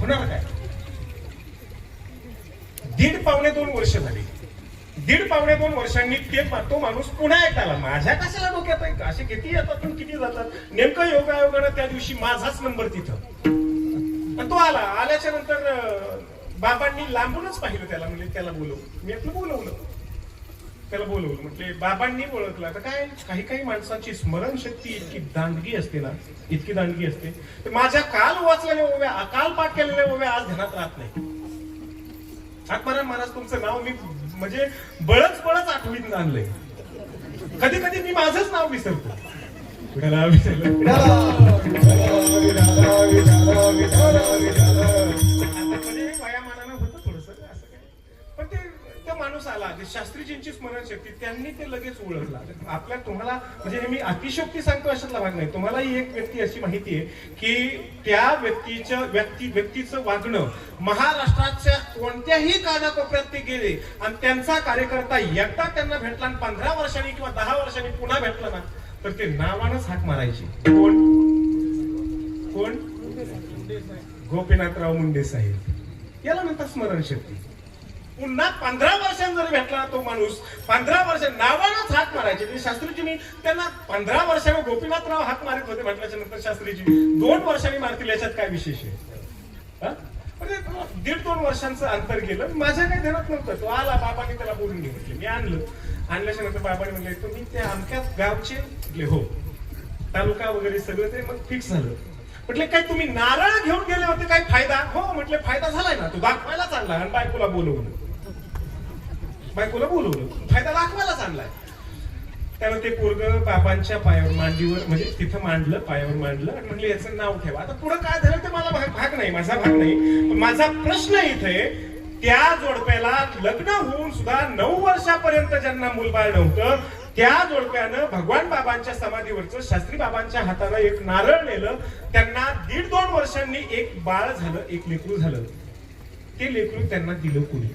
होणार काय? 1.5-2 वर्ष झाली. 1.5-2 वर्षांनी तो माणूस पुन्हा एकदा आला. माझ्या कशाला डोक्यात आहे? असे किती येतात किती जातात. नेमकं योगायोगानं त्या दिवशी माझाच नंबर तिथं. आणि तो आल्याच्या नंतर बाबांनी लांबूनच पाहिलं त्याला. म्हणजे त्याला बोलवलं. मी आपलं बोलवलं. त्याला बोलवलं. म्हटले बाबांनी ओळखला. तर काय काही काही माणसांची स्मरणशक्ती इतकी दांडगी असते ना, इतकी दांडगी असते. तर माझ्या काल वाचलेल्या ओव्या, अकाल पाठ केलेल्या ओव्या आज ध्यानात राहत नाही. आत्माराम महाराज तुमचं नाव मी म्हणजे बळच आठवणीत आणलंय. कधी कधी मी माझंच नाव विसरतो. वयामानानं होतं थोडस असं काय. पण ते माणूस आला, शास्त्रीजींची स्मरणशक्ती, त्यांनी ते लगेच ओळखला. आपल्या तुम्हाला म्हणजे हे मी अतिशयोक्ती सांगतो अशातला भाग नाही. तुम्हालाही एक व्यक्ती अशी माहिती आहे की त्या व्यक्तीचं वागणं महाराष्ट्राच्या कोणत्याही कानाकोपऱ्यात ते गेले आणि त्यांचा कार्यकर्ता एकदा त्यांना भेटला आणि 15 वर्षांनी किंवा 10 वर्षांनी पुन्हा भेटला ना, तर ते नावानच हाक मारायची. कोण? गोपीनाथराव मुंडे साहेब. याला म्हणतात स्मरणशक्ती. पुन्हा 15 वर्षांनी जर भेटला तो माणूस, 15 वर्ष नावानंच हाक मारायचे. शास्त्रीजींनी त्यांना 15 वर्षांनी गोपीनाथराव हाक मारित होते म्हटल्याच्या नंतर शास्त्रीजी 2 वर्षांनी मारतील याच्यात काय विशेष आहे? म्हणजे 1.5-2 वर्षांचं अंतर गेलं. माझ्या काही ध्यानात नव्हतं. तो आला, बाबांनी त्याला बोलून घेतले. मी आणल्याच्या नंतर बाबांनी म्हणले तुम्ही त्या अमक्याच गावचे? हो. तालुका वगैरे सगळं ते मग फिक्स झालं. म्हटले काय तुम्ही नारळ घेऊन गेले होते, काय फायदा? हो म्हटले फायदा झालाय ना, तू दाखवायला चालला आणि बायकोला बोलवलं. फायदा दाखवायलाच आणलाय. त्यानं ते पोरग बाबांच्या पायावर मांडीवर म्हणजे तिथं मांडलं, पायावर मांडलं आणि म्हणले याचं नाव ठेवा. आता पुढे काय झालं ते मला भाग नाही, माझा भाग नाही. पण माझा प्रश्न इथे त्या जोडप्याला लग्न होऊन सुद्धा 9 वर्षापर्यंत ज्यांना मूलबाळ नव्हतं त्या जोडप्यानं भगवान बाबांच्या समाधीवरचं शास्त्री बाबांच्या हाताला एक नारळ नेलं. त्यांना 1.5-2 वर्षांनी एक बाळ झालं, एक लेकरू झालं. ते लेकरू त्यांना दिलं कोणी?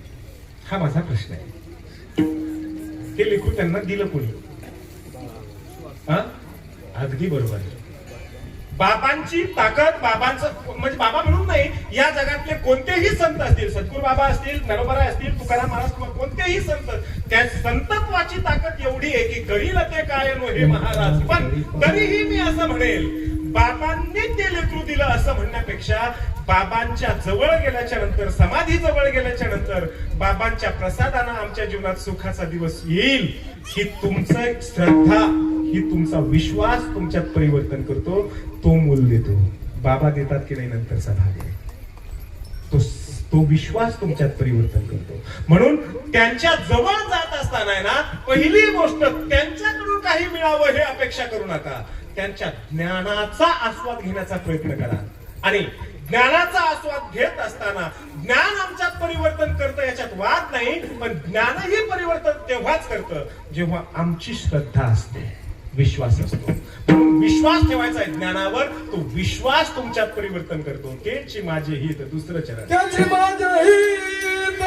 हा माझा प्रश्न आहे. ते लेकरू त्यांना दिलं कोणी? अगदी बरोबर आहे. बाबांची ताकद, बाबांचं म्हणजे बाबा म्हणून नाही, या जगातले कोणतेही संत असतील, सद्गुरू बाबा असतील, नरोबराय असतील, तुकाराम महाराज, कोणतेही संत, त्या संतत्वाची ताकद एवढी आहे की करील ते काय नो हे महाराज. पण तरीही मी असं म्हणेल, बाबांनी ते लेकरू दिलं असं म्हणण्यापेक्षा बाबांच्या जवळ गेल्याच्या नंतर, समाधी जवळ गेल्याच्या नंतर बाबांच्या प्रसादानं आमच्या जीवनात सुखाचा दिवस येईल, ही तुमचं श्रद्धा, ही तुमचा विश्वास तुमच्यात परिवर्तन करतो. तो मूल देतो. बाबा देतात की नाही नंतरचा भाग आहे. तो विश्वास तुमच्यात परिवर्तन करतो. म्हणून त्यांच्या जवळ जात असताना ना, पहिली गोष्ट त्यांच्याकडून काही मिळावं हे अपेक्षा करू नका. त्यांच्या ज्ञानाचा आस्वाद घेण्याचा प्रयत्न करा. आणि ज्ञानाचा आस्वाद घेत असताना ज्ञान आमच्यात परिवर्तन करतं याच्यात वाद नाही. पण ज्ञानही परिवर्तन तेव्हाच करतं जेव्हा आमची श्रद्धा असते, विश्वास असतो. म्हणून विश्वास ठेवायचा आहे ज्ञानावर. तो विश्वास तुमच्यात परिवर्तन करतो. त्याची माझे हित. दुसरं चरण. त्याची माझे हित.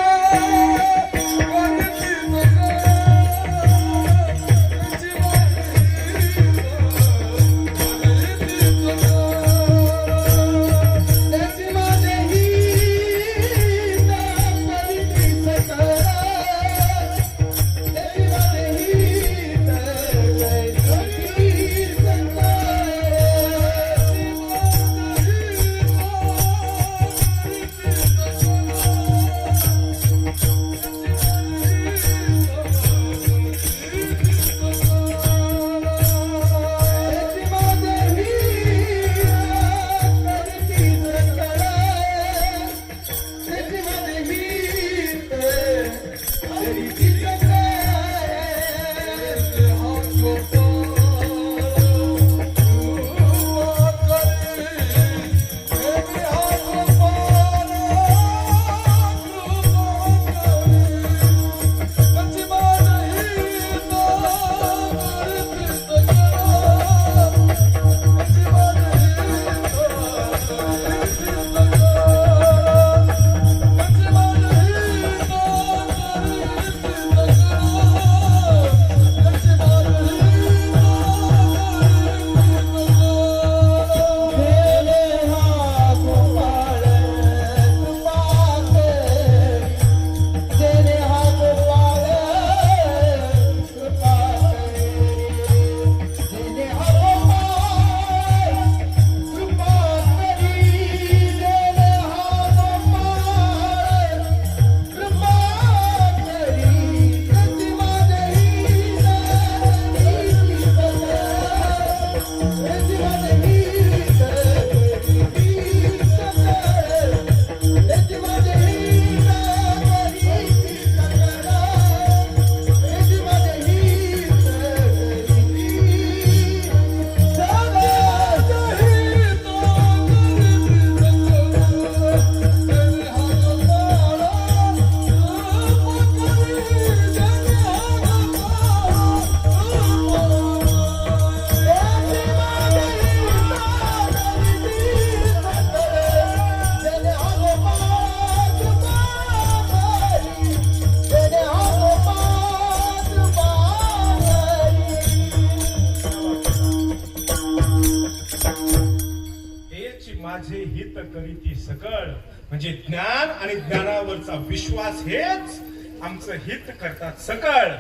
माझे हित करीती सकळ, म्हणजे ज्ञान आणि ज्ञानावरचा विश्वास हेच आमचं हित करतात सकळ.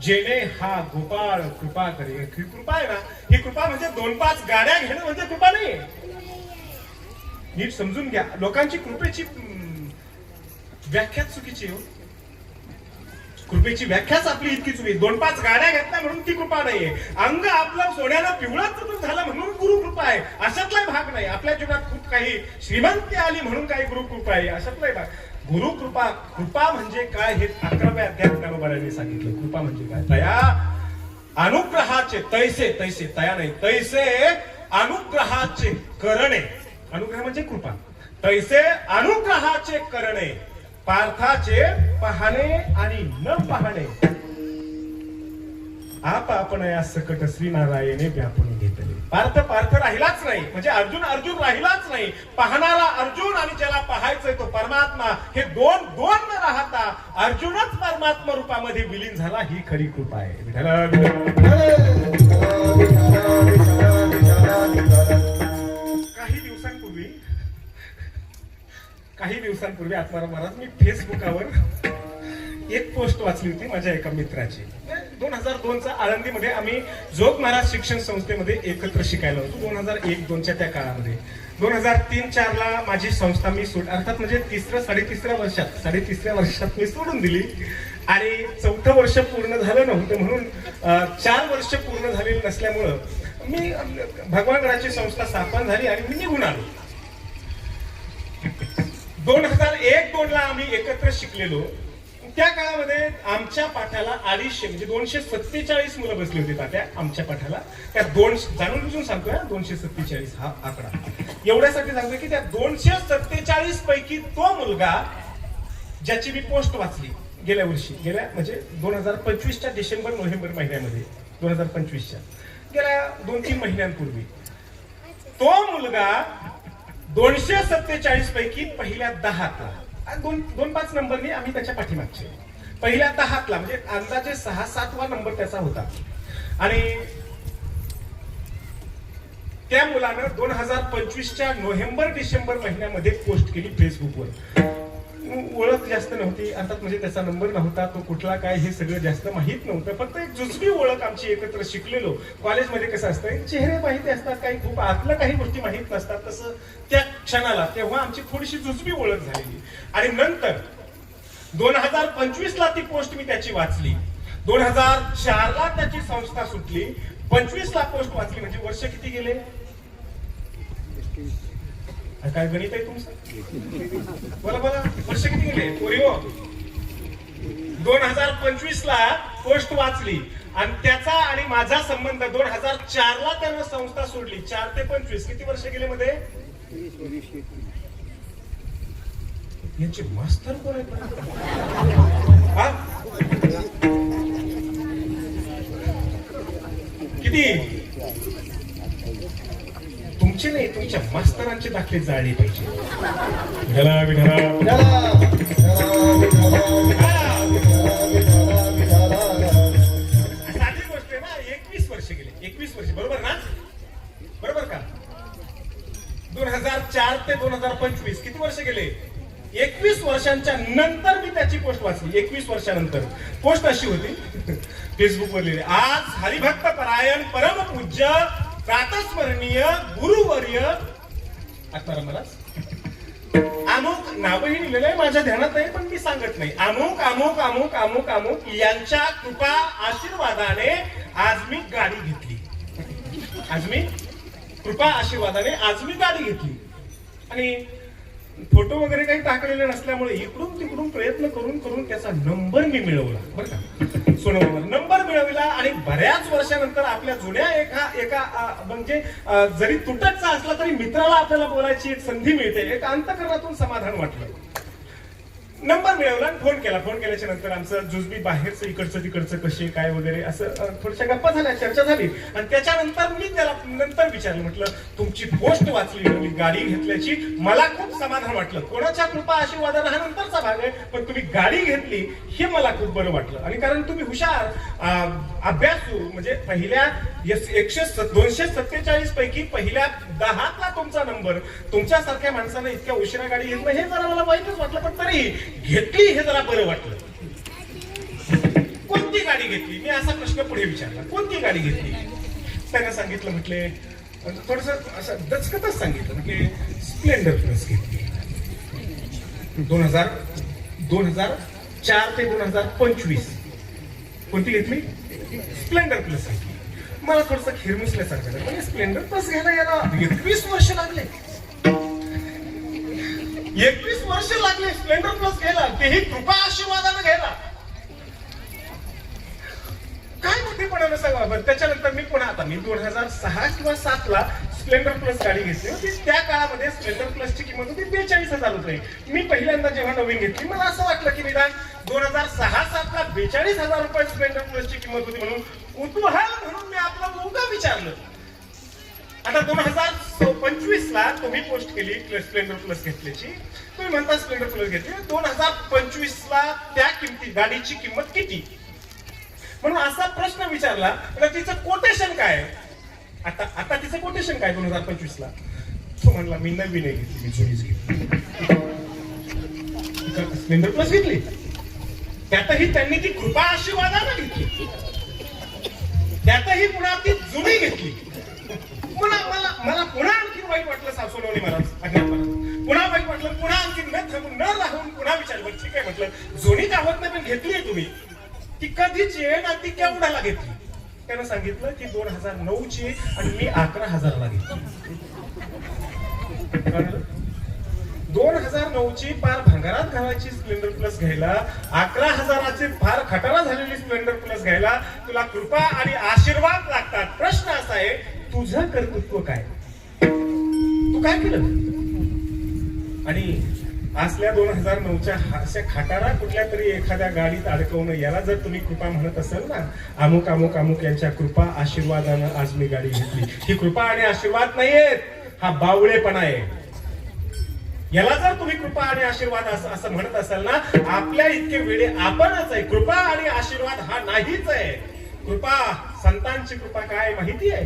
जेणे हा गोपाळ कृपा करे. ही कृपा आहे ना, ही कृपा म्हणजे 2-5 गाड्या घेणं म्हणजे कृपा नाही. नीट समजून घ्या. लोकांची कृपेची व्याख्या चुकीची हो. कृपेची व्याख्याच आपली इतकी चुकी. 2-5 गाड्या घेतल्या म्हणून ती कृपा नाहीये. अंग आपलं सोन्यानं पिवळं झालं म्हणून गुरु कृपा आहे, अशातलाही भाग नाही. आपल्या जीवनात खूप काही श्रीमंती आली म्हणून काही गुरु कृपा आहे, अशातलाही भाग. गुरु कृपा, कृपा म्हणजे काय हे 11व्या अध्यायात ज्ञानोबांनी सांगितलं. कृपा म्हणजे काय? तया अनुग्रहाचे तैसे, तैसे तया नाही, तैसे अनुग्रहाचे करणे. अनुग्रह म्हणजे कृपा. तैसे अनुग्रहाचे करणे, पार्थाचे पाहणे आणि न पाहणे. आपण या सकट श्रीनारायणे व्यापून घेतले. पार्थ पार्थ राहिलाच नाही, म्हणजे अर्जुन अर्जुन राहिलाच नाही. पाहणारा अर्जुन आणि ज्याला पाहायचंय तो परमात्मा, हे दोन दोन न राहता अर्जुनच परमात्मा रूपामध्ये विलीन झाला. ही खरी कृपा आहे. काही दिवसांपूर्वी आत्माराम महाराज, मी फेसबुकावर एक पोस्ट वाचली होती माझ्या एका मित्राची. 2002चा आळंदीमध्ये आम्ही जोग महाराज शिक्षण संस्थेमध्ये एकत्र शिकायला होतो. 2001-2च्या त्या काळामध्ये. 2003-4 ला माझी संस्था मी अर्थात म्हणजे साडेतिसऱ्या वर्षात मी सोडून दिली. आणि 4थं वर्ष पूर्ण झालं नव्हतं म्हणून 4 वर्ष पूर्ण झालेली नसल्यामुळं मी भगवानगडाची संस्था स्थापन झाली आणि मी निघून आलो. 2001-2 ला आम्ही एकत्र शिकलेलो. त्या काळामध्ये आमच्या पाठाला 250 म्हणजे 247 मुलं बसली होती तात्या आमच्या पाठाला. त्या जाणून बुजून सांगतोय 247 हा आकडा एवढ्यासाठी सांगतोय की त्या 247 पैकी तो मुलगा ज्याची मी पोस्ट वाचली गेल्या वर्षी, म्हणजे 2025च्या डिसेंबर-नोव्हेंबर महिन्यामध्ये, 2025च्या गेल्या 2-3 महिन्यांपूर्वी, तो मुलगा 247 पैकी पहिल्या 10ला, 2-5 नंबरनी आम्ही त्याच्या पाठीमागचे, पहिल्या 10ला म्हणजे अंदाजे 6-7वा नंबर त्याचा होता. आणि त्या मुलानं 2025च्या नोव्हेंबर-डिसेंबर महिन्यामध्ये पोस्ट केली फेसबुकवर. ओळख जास्त नव्हती अर्थात, म्हणजे त्याचा नंबर नव्हता, तो कुठला काय हे सगळं जास्त माहित नव्हतं. फक्त एक जुजबी ओळख आमची, एकत्र शिकलेलो. कॉलेजमध्ये कसं असतं, चेहरे माहिती असतात, काही खूप आतलं काही गोष्टी माहित नसतात. तसं त्या क्षणाला तेव्हा आमची थोडीशी जुजबी ओळख झालेली. आणि नंतर 2025 ला ती पोस्ट मी त्याची वाचली. 2004 ला त्याची संस्था सुटली. 25 ला पोस्ट वाचली, म्हणजे वर्ष किती गेले? काय गणित आहे तुमचं? बोला वर्ष किती गेले पोरी हो? 2025 ला पोस्ट वाचली आणि त्याचा आणि माझा संबंध 2004 ला त्यानं संस्था सोडली. 4 ते 25 किती वर्ष गेले मध्ये? यांचे मास्तर कोण आहेत? किती? तुमचे नाही, तुमच्या मास्तरांचे दाखले जाळले पाहिजे. साधी गोष्ट आहे ना. 21 वर्ष गेले. 21 वर्ष बरोबर ना? बरोबर का? 2004 ते 2025 किती वर्ष गेले? 21 वर्षांच्या नंतर मी त्याची पोस्ट वाचली. 21 वर्षानंतर पोस्ट अशी होती फेसबुकवर लिहिली, आज हरिभक्त परायण परमपूज्य प्रातस्मरणीय गुरुवर्य आत्माराम महाराज, अमुक नावही लिहिलेलं आहे, माझ्या ध्यानात आहे पण मी सांगत नाही. अमुक अमुक अमुक अमुक अमुक यांच्या कृपा आशीर्वादाने आज मी गाडी घेतली. कृपा आशीर्वादाने आज मी गाडी घेतली. आणि फोटो वगैरे काही टाकलेले नसल्यामुळे इकडून तिकडून प्रयत्न करून करून त्याचा नंबर मी मिळवला. बरं का? सोनवला नंबर मिळवला. आणि बऱ्याच वर्षानंतर आपल्या जुन्या एका म्हणजे जरी तुटकचा असला तरी मित्राला आपल्याला बोलायची एक संधी मिळते. एक अंतःकरणातून समाधान वाटलं. नंबर मिळवला आणि फोन केला. फोन केल्याच्या नंतर आमचं जुजबी बाहेरचं इकडचं तिकडचं कसे काय वगैरे असं थोड्याशा गप्पा झाल्या, चर्चा झाली. आणि त्याच्यानंतर मी त्याला नंतर विचारलं, म्हटलं तुमची पोस्ट वाचली, मी गाडी घेतल्याची मला खूप समाधान वाटलं. कोणाच्या कृपा आशीर्वादानं हा नंतरचा भाग आहे, पण तुम्ही गाडी घेतली हे मला खूप बरं वाटलं. आणि कारण तुम्ही हुशार, अभ्यासू, म्हणजे पहिल्या 247 पैकी पहिल्या 10ला तुमचा नंबर. तुमच्यासारख्या माणसानं इतक्या उशिरा गाडी घेतलं हे जरा मला वाईटच वाटलं, पण तरी घेतली हे जरा बरं वाटलं. कोणती गाडी घेतली, मी असा प्रश्न पुढे विचारला, कोणती गाडी घेतली. त्यानं सांगितलं, म्हटले थोडस असं दचकतच सांगितलं, म्हणजे स्प्लेंडर प्लस घेतली. 2004 ते 2025 कोणती घेतली? स्प्लेंडर प्लस घेतली. मला थोडस खिरमुसल्यासारखं झालं, म्हणजे स्प्लेंडर प्लस घ्यायला याला 21 वर्ष लागले. 21 वर्ष लागले स्प्लेंडर प्लस घ्यायला, तेही कृपा आशीर्वादानं घ्यायला. काय मोठेपणानं सांगा बरं. त्याच्यानंतर मी पुन्हा, आता मी 2006 किंवा 7ला स्प्लेंडर प्लस गाडी घेतली होती. त्या काळामध्ये स्प्लेंडर प्लसची किंमत होती 42,000 रुपये. मी पहिल्यांदा जेव्हा नवीन घेतली, मला असं वाटलं की निदान 2006-7ला 42,000 रुपये स्प्लेंडर प्लसची किंमत होती, म्हणून कुतूहल म्हणून मी आपलं उगा विचारलं. आता 2025ला तुम्ही पोस्ट केली स्प्लेंडर प्लस घेतल्याची, तुम्ही म्हणता स्प्लेंडर प्लस घेतली. 2025ला त्या किमती गाडीची किंमत किती, म्हणून असा प्रश्न विचारला. तर तिचं कोटेशन काय, आता तिचं कोटेशन काय 2025ला? तो म्हणला मी नवीन घेतली, मी जुनीच घेतली. स्प्लेंडर प्लस घेतली, त्यातही त्यांनी ती कृपा आशीर्वादानं घेतली. त्यातही पुन्हा ती जुनी घेतली. मला पुन्हा आणखी वाईट वाटलं. सासोलोनी महाराज, पुन्हा वाईट वाटलं. पुन्हा आणखी न राहून पुन्हा विचारलं, ठीक आहे म्हटलं जुनी गावात नाही पण घेतली आहे तुम्ही, ती कधीची आहे आणि ती केवढ्याला घेतली? त्यानं सांगितलं की 2009ची आणि मी 11,000ला घेतली. 2009ची पार भांगारात घालायची स्प्लेंडर प्लस घ्यायला, 11,000ची फार खटारा झालेली स्प्लेंडर प्लस घ्यायला तुला कृपा आणि आशीर्वाद लागतात. प्रश्न असा आहे, तुझं कर्तृत्व काय, तू काय केलं? आणि असल्या 2009च्या अशा खटारा कुठल्या तरी एखाद्या गाडीत अडकवणं, याला जर तुम्ही कृपा म्हणत असाल ना, अमुक अमुक अमुक यांच्या कृपा आशीर्वादानं आज मी गाडी घेतली, ही कृपा आणि आशीर्वाद नाहीयेत, हा बावळेपणा आहे. याला जर तुम्ही कृपा आणि आशीर्वाद असं म्हणत असाल ना, आपल्या इतके वेळे आपणच आहे. कृपा आणि आशीर्वाद हा नाहीच आहे. कृपा, संतांची कृपा काय माहिती आहे?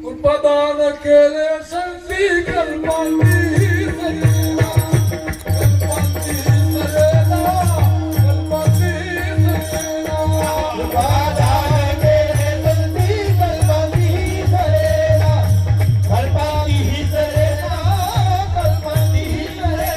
कृपादान केले संधी कल्पांती सरेना, कल्पांती सरेना, कल्पांती सरेना. कृपादान केले संधी कल्पांती सरेना, कल्पांती सरेना, कल्पांती सरेना.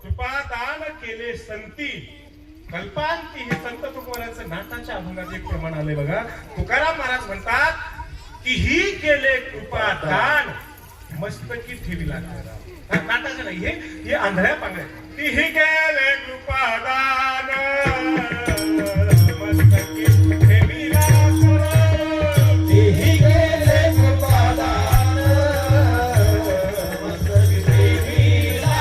कृपादान केले संधी, कृपादान केले कल्पांती. हे संत तुकारामांचं नाटाच्या अभंगाचं एक प्रमाण आलंय बघा. तुकाराम महाराज म्हणतात की ही केले कृपा दान, मस्तकी ठेविला. नाटाचं नाही, हे आंधळ्या पांगळ्या. ती ही केले कृपा दान, मस्तकी ठेविला. ती ही केले कृपा दान, मस्तकी ठेविला.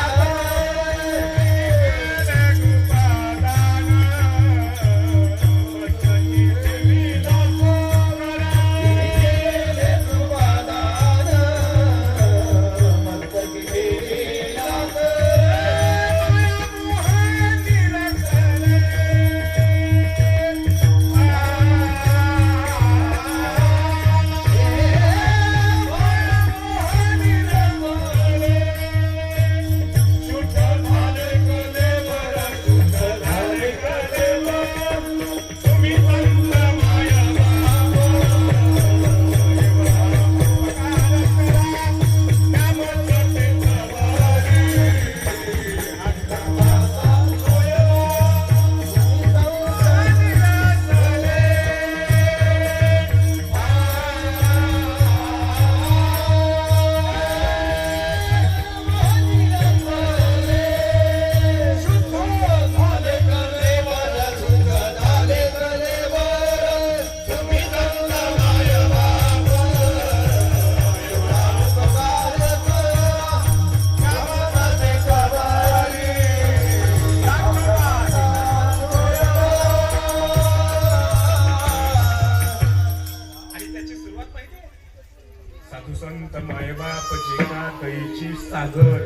साधू संत मायबाप जेका दयेची सागर,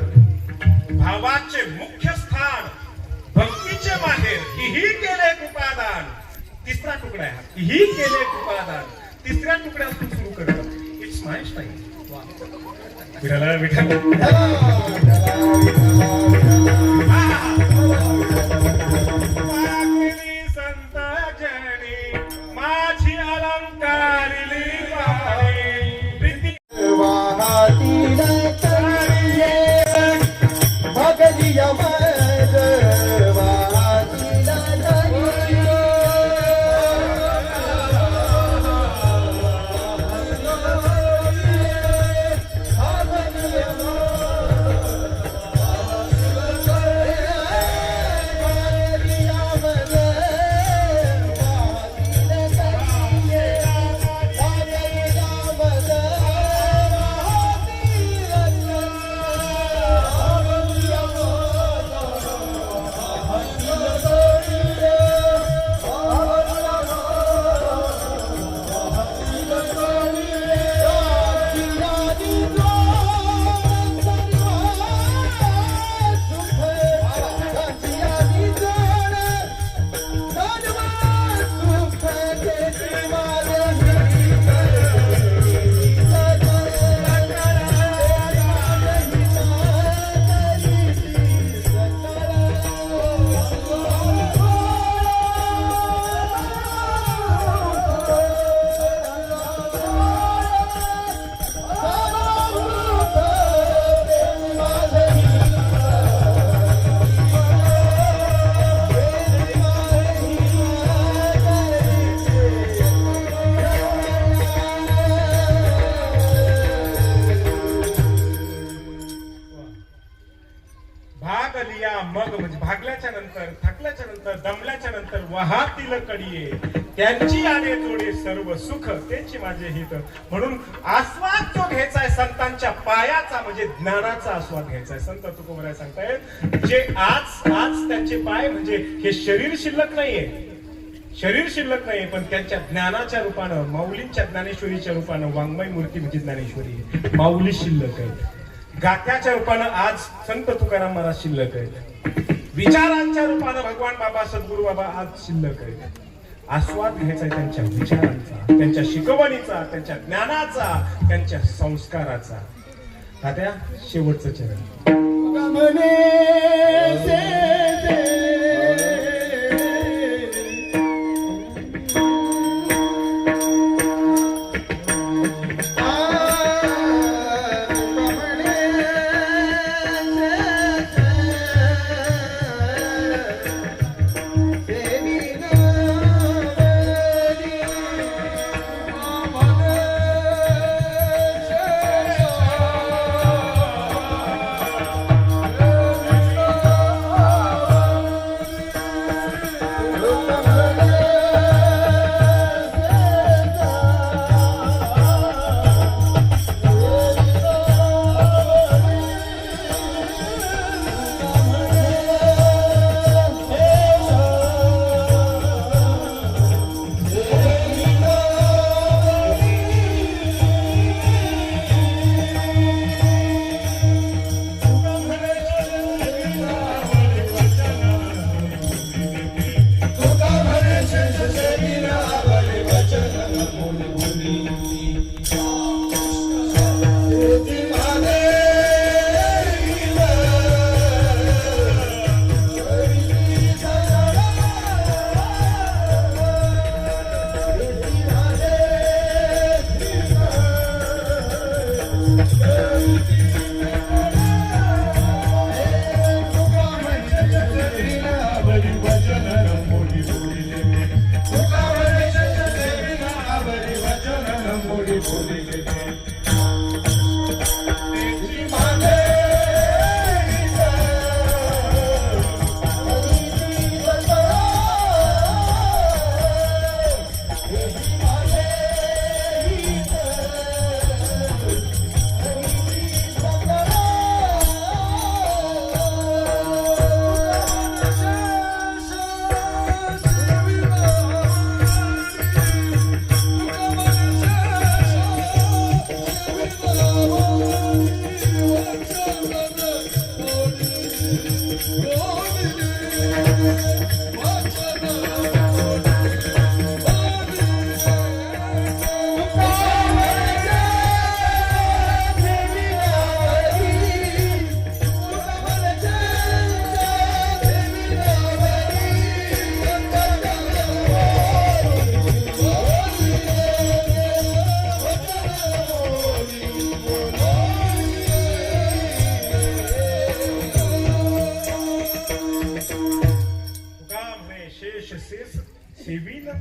भावाचे मुख्य स्थान, भक्तीचे माहेर, ही केले कृपादान. तिसरा तुकडा आहे, ही केले कृपादान. तिसऱ्या तुकड्यातून सुरू करतात. It's my style. विठाला विठाला संत जनी माझी अलंकारिली वाणी प्रीती मग म्हणजे भागल्याच्या नंतर, थकल्याच्या नंतर, दमल्याच्या नंतर वहातील कडिये त्यांची आले जोडे सर्व सुख त्यांची माझे हित. म्हणून आस्वाद जो घ्यायचा आहे संतांच्या पायाचा म्हणजे ज्ञानाचा आस्वाद घ्यायचा आहे. संत तुकोबराय सांगतायत जे आज त्यांचे पाय म्हणजे हे शरीर शिल्लक नाहीये, शरीर शिल्लक नाही, पण त्यांच्या ज्ञानाच्या रूपानं, माऊलींच्या ज्ञानेश्वरीच्या रूपानं, वाङ्मय मूर्ती म्हणजे ज्ञानेश्वरी माऊली शिल्लक आहे. गात्याच्या रूपानं आज संत तुकाराम महाराज शिल्लक आहेत. विचारांच्या रूपानं भगवान बाबा सद्गुरु बाबा आज शिल्लक आहेत. आस्वाद घ्यायचा आहे त्यांच्या विचारांचा, त्यांच्या शिकवणीचा, त्यांच्या ज्ञानाचा, त्यांच्या संस्काराचा. तात्या शेवटचं चरण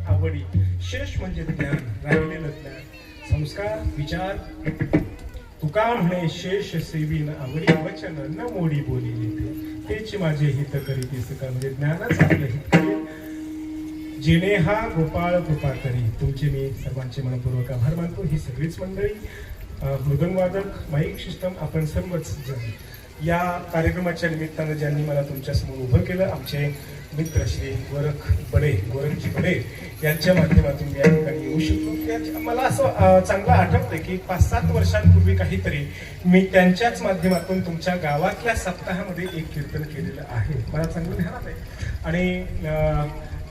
आवडी, शेष म्हणजे ज्ञान, राहिलेलं ज्ञान, संस्कार, विचार. तुका म्हणे शेष सेवीन आवडी वचन न मोडी बोली येते, तेच माझे हित करीती सुका. म्हणजे ज्ञानच आपलं हित करेल. जेणे हा गोपाळ कृपा करी. तुमचे मी सर्वांचे मनपूर्वक आभार मानतो. ही सगळीच मंडळी, मृदंगवादक, माईक सिस्टम, आपण सर्वच जण या कार्यक्रमाच्या निमित्तानं ज्यांनी मला तुमच्या समोर उभं केलं, आमचे मित्र श्री गोरखजी बडे यांच्या माध्यमातून मी या ठिकाणी येऊ शकतो. मला असं चांगलं आठवतंय की 5-7 वर्षांपूर्वी काहीतरी मी त्यांच्याच माध्यमातून तुमच्या गावातल्या सप्ताहामध्ये एक कीर्तन केलेलं आहे, मला चांगलं ध्यानात आहे. आणि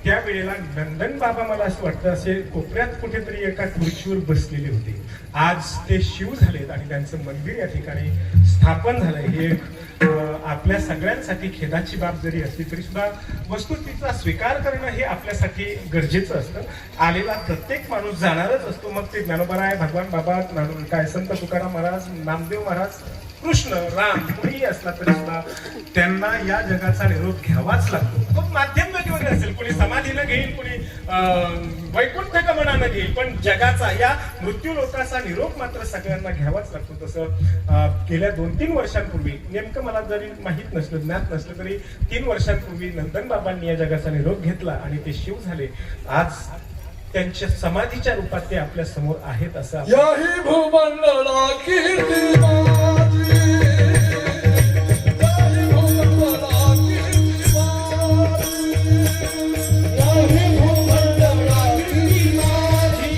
त्यावेळेला नंदन बाबा मला असं वाटतं असे कोपऱ्यात कुठेतरी एका खुर्चीवर बसलेले होते. आज ते शिव झालेत आणि त्यांचं मंदिर या ठिकाणी स्थापन झालंय. हे आपल्या सगळ्यांसाठी खेदाची बाब जरी असली तरी सुद्धा वस्तुस्थितीचा स्वीकार करणं हे आपल्यासाठी गरजेचं असतं. आलेला प्रत्येक माणूस जाणारच असतो, मग ते ज्ञानोबा, भगवान बाबा, काय संत तुकाराम महाराज, नामदेव महाराज, कृष्ण, राम, कुणीही असला तरी सुद्धा त्यांना या जगाचा निरोप घ्यावाच लागतो. तो माध्यम घेऊन असेल, कोणी समाधीनं घेईल, कोणी वैकुंठ गमनानं घेईल, पण जगाचा, या मृत्यू लोकाचा निरोप मात्र सगळ्यांना घ्यावाच लागतो. तसं गेल्या 2-3 वर्षांपूर्वी, नेमकं मला जरी माहीत नसलं, ज्ञात नसलं तरी 3 वर्षांपूर्वी नंदन बाबांनी या जगाचा निरोप घेतला आणि ते शिव झाले. आज त्यांच्या समाधीच्या रूपात ते आपल्या समोर आहेत. असं याही भूमंडळा कीर्ती माझी, याही भूमंडळा कीर्ती माझी,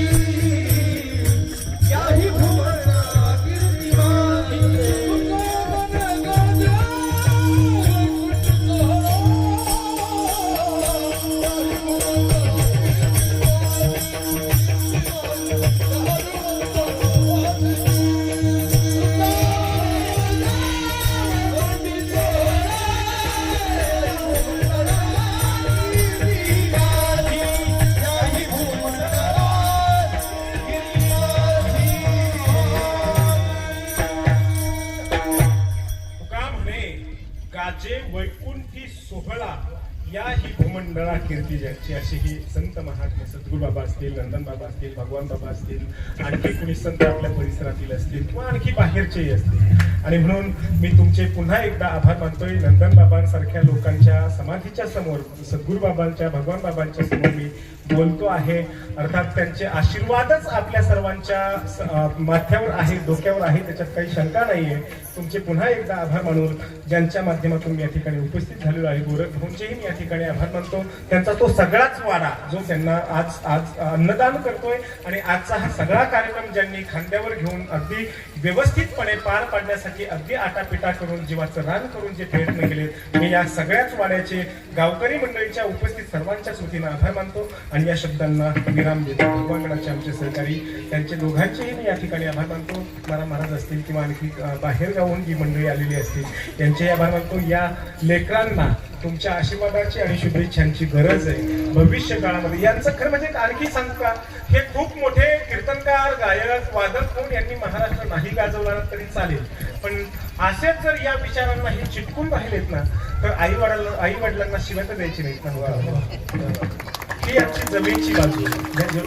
याही भूमंडळा कीर्ती माझी, याही भूमंडळा कीर्ती माझी. गाजे वैकुंठी सोहळा या ही भूमंडळा कीर्ती ज्याची, अशी ही संत महात्मे सद्गुरू बाबा असतील, नंदन बाबा असतील, भगवान बाबा असतील, आणखी कुणी संत आपल्या परिसरातील असतील किंवा आणखी बाहेरचेही असतील. आणि म्हणून मी तुमचे पुन्हा एकदा आभार मानतोय. नंदन बाबांसारख्या लोकांच्या समाधीच्या समोर, सद्गुरू बाबांच्या, भगवान बाबांच्या समोर मी बोलतो आहे. अर्थात त्यांचे आशीर्वादच आपल्या सर्वांच्या माथ्यावर आहे, डोक्यावर आहे, त्याच्यात काही शंका नाहीये. तुमचे पुन्हा एकदा आभार मानून ज्यांच्या माध्यमातून मी या ठिकाणी उपस्थित झालेलो आहे, गोरख भाऊंचेही मी या ठिकाणी आभार मानतो. त्यांचा तो सगळाच वाडा जो त्यांना आज अन्नदान करतोय आणि आजचा हा सगळा कार्यक्रम ज्यांनी खांद्यावर घेऊन अगदी व्यवस्थितपणे पार पाडण्यासाठी अगदी आटापिटा करून, जीवाचं रान करून जे प्रयत्न केले, मी या सगळ्याच वाड्याचे गावकरी मंडळीच्या उपस्थित सर्वांच्याच वतीनं आभार मानतो आणि या शब्दांना विराम देतो. भगवानगडाचे आमचे सहकारी, त्यांचे दोघांचेही मी या ठिकाणी आभार मानतो. तुकाराम महाराज असतील किंवा आणखी बाहेर गावून जी मंडळी आलेली असतील त्यांचेही आभार मानतो. या लेकरांना तुमच्या आशीर्वादाची आणि शुभेच्छांची गरज आहे भविष्य काळामध्ये. यांचं खरं म्हणजे आणखी सांगू का, हे खूप मोठे कीर्तनकार, गायक, वादक होऊन यांनी महाराष्ट्र नाही गाजवला तरी चालेल, पण असेच जर या विचारांना हे चिटकून राहिलेत ना तर आई वडिलांना शिवाय तर द्यायची नाहीत ना. ही आमची जमेची बाजू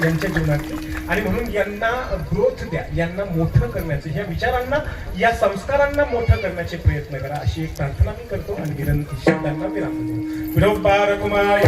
यांच्या जीवनातली. आणि म्हणून यांना ग्रोथ द्या, यांना मोठं करण्याचे, ह्या विचारांना, या संस्कारांना मोठं करण्याचे प्रयत्न करा, अशी एक प्रार्थना मी करतो आणि विनंती शब्दांना विराम देतो. विठोबा रखुमाई.